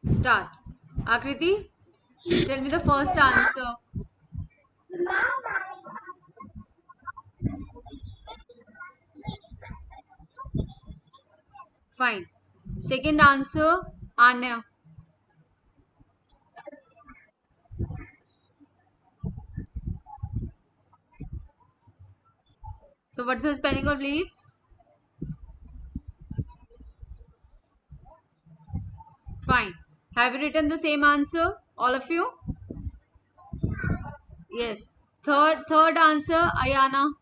Start. Akriti, tell me the first answer. Fine. Second answer, Anya. So what's the spelling of leaves? Fine. Have you written the same answer, all of you? Yes. Third answer, Ayana.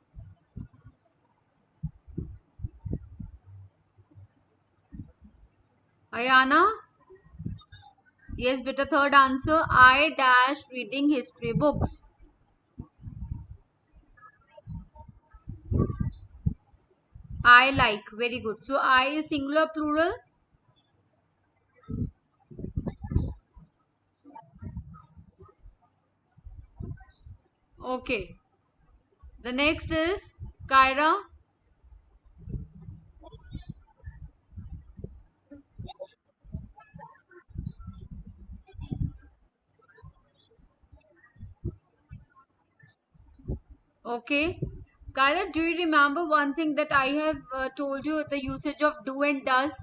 Ayana? Yes, beta, third answer, I dash reading history books. I like. Very good. So I is singular, plural. Okay. The next is Kyra. Okay. Kyra, do you remember one thing that I have told you, the usage of do and does?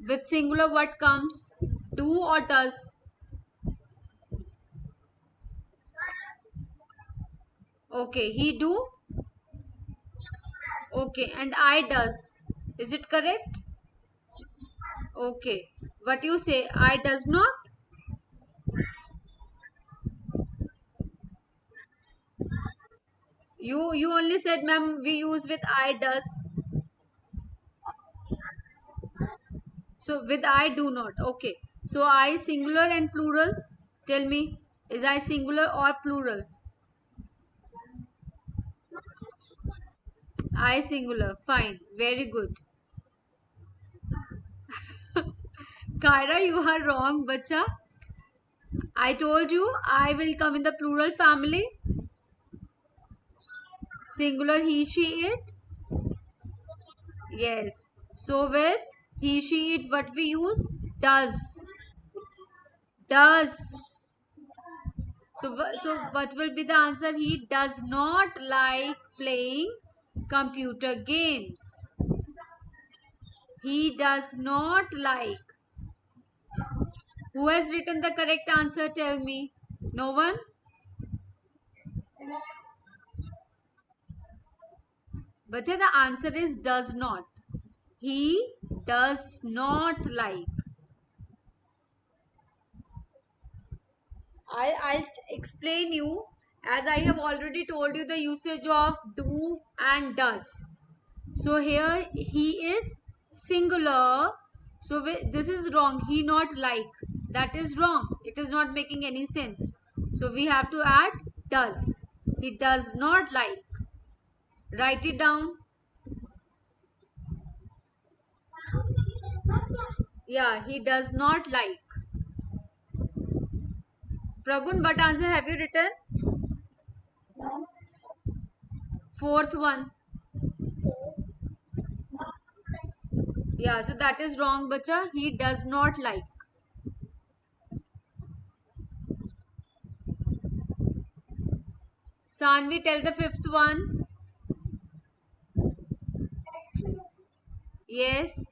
With singular, what comes? Do or does? Okay. He do. Okay. And I does. Is it correct? Okay. What you say? I does not? You only said, ma'am, we use with I does. So with I do not. Okay. So I singular and plural. Tell me, is I singular or plural? I singular. Fine. Very good. Kyra, you are wrong, bacha. I told you I will come in the plural family. Singular he, she, it. Yes. So with he, she, it, what we use? Does. Does. So what will be the answer? He does not like playing computer games. He does not like. Who has written the correct answer? Tell me. No one? Bacha, the answer is does not. He does not like. I'll explain you, as I have already told you the usage of do and does. So here he is singular. So this is wrong. He not like. That is wrong. It is not making any sense. So we have to add does. He does not like. Write it down. Yeah, he does not like. Pragun, what answer have you written? Fourth one. Yeah, so that is wrong, bacha. He does not like. Sanvi, tell the fifth one. Yes.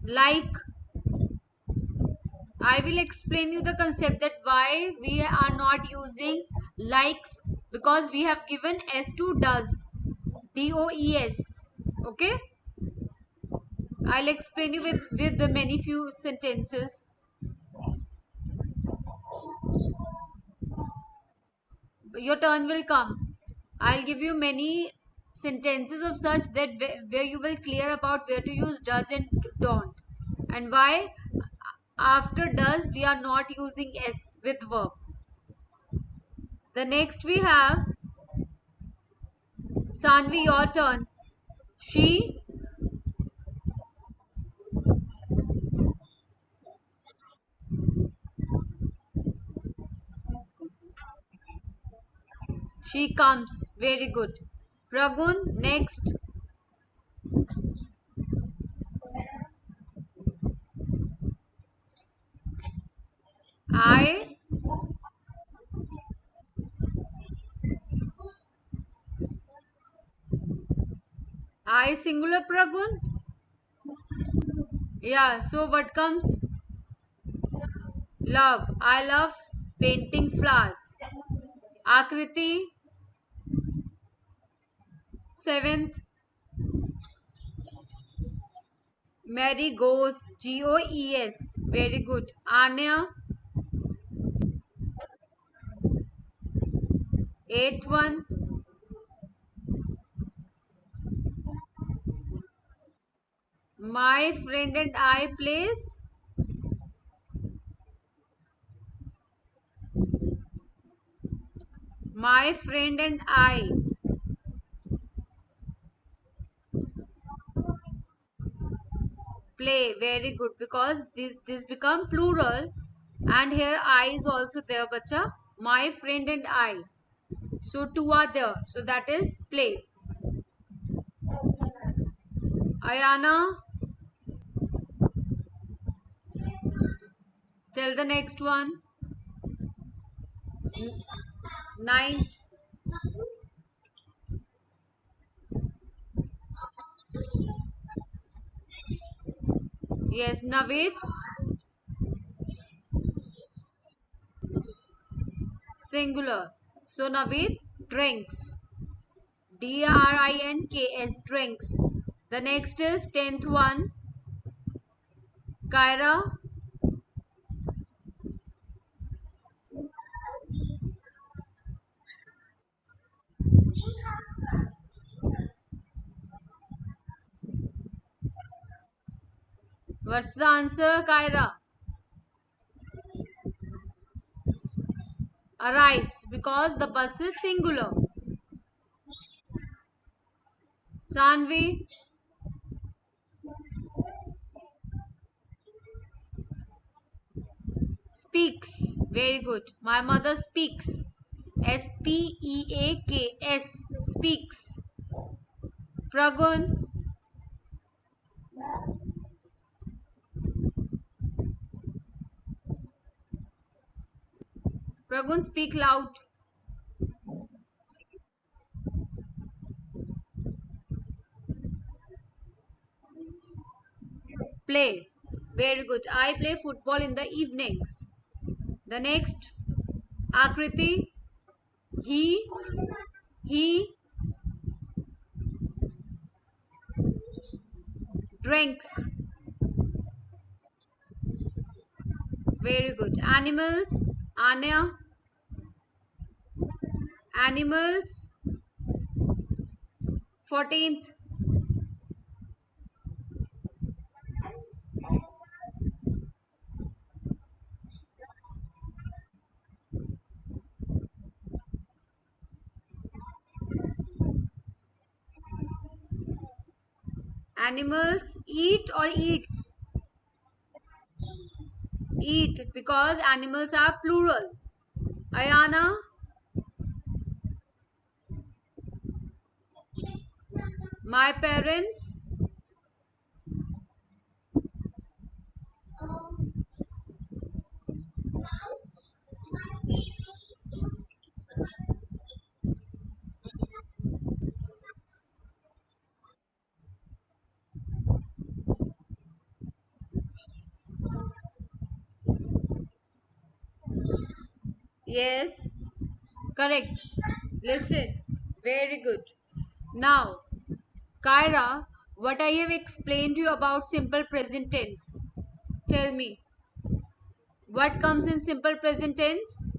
Like. I will explain you the concept that why we are not using likes, because we have given S to does. DOES. Okay. I'll explain you with the many few sentences. Your turn will come. I'll give you many sentences of such that where you will clear about where to use does and don't, and why after does we are not using s with verb. The next we have Sanvi, your turn. She comes. Very good. Pragun, next. I singular, Pragun. Yeah, so what comes? Love. I love painting flowers. Akriti, seventh. Mary goes. Goes. Very good. Anya, eighth one. My friend and I plays. My friend and I play. Very good, because this become plural, and here I is also there, bacha. My friend and I. So two are there. So that is play. Ayana, tell the next one. Ninth. Yes, Navid, singular. So Navid drinks. Drinks. Drinks. The next is 10th one. Kyra, what's the answer, Kyra? Arrives, because the bus is singular. Sanvi, speaks. Very good. My mother speaks. Speaks. Speaks. Pragun, Pragun, speak loud. Play. Very good. I play football in the evenings. The next, Akriti, he he drinks. Very good. Animals, Anya, animals. 14th, animals eat or eats. Eat, because animals are plural. Ayana, my parents. Yes, correct. Listen. Very good. Now, Kyra, what I have explained to you about simple present tense. Tell me, what comes in simple present tense?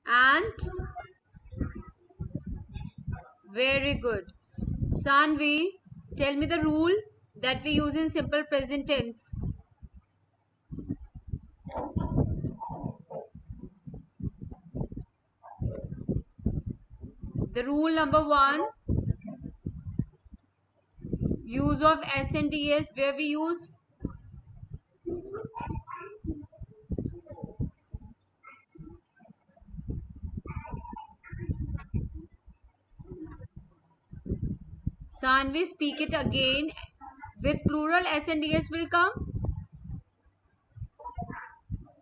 And very good. Sanvi, tell me the rule that we use in simple present tense. The rule number one, use of S and DS, where we use Sanvi, speak it again. With plural, S and DS will come.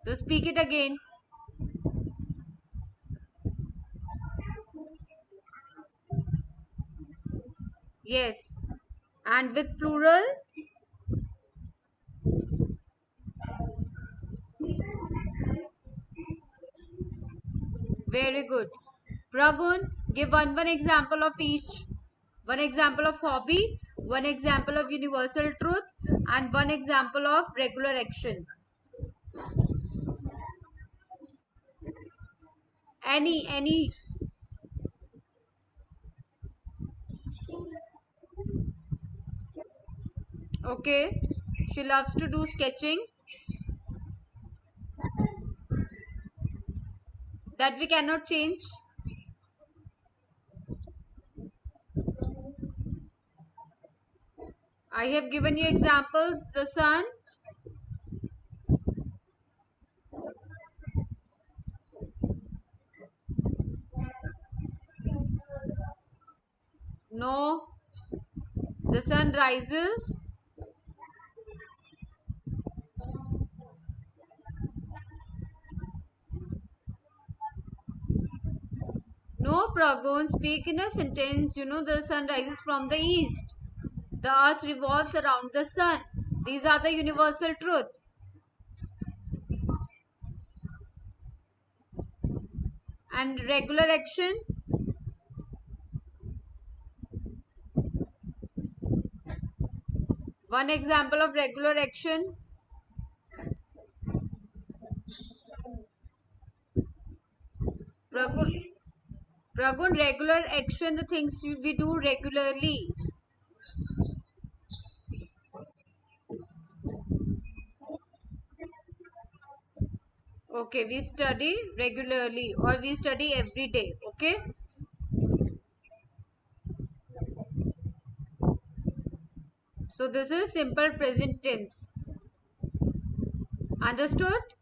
So speak it again. Yes. And with plural, very good. Pragun, give one example of each. One example of hobby, one example of universal truth, and one example of regular action. Any. Okay. She loves to do sketching. That we cannot change. I have given you examples. The sun. No. The sun rises. No, Pragun, speak in a sentence. You know the sun rises from the east. The earth revolves around the sun. These are the universal truth. And regular action. One example of regular action. Pragun, Pragun, regular action, the things we do regularly. Okay, we study regularly or we study every day. Okay. So this is simple present tense. Understood?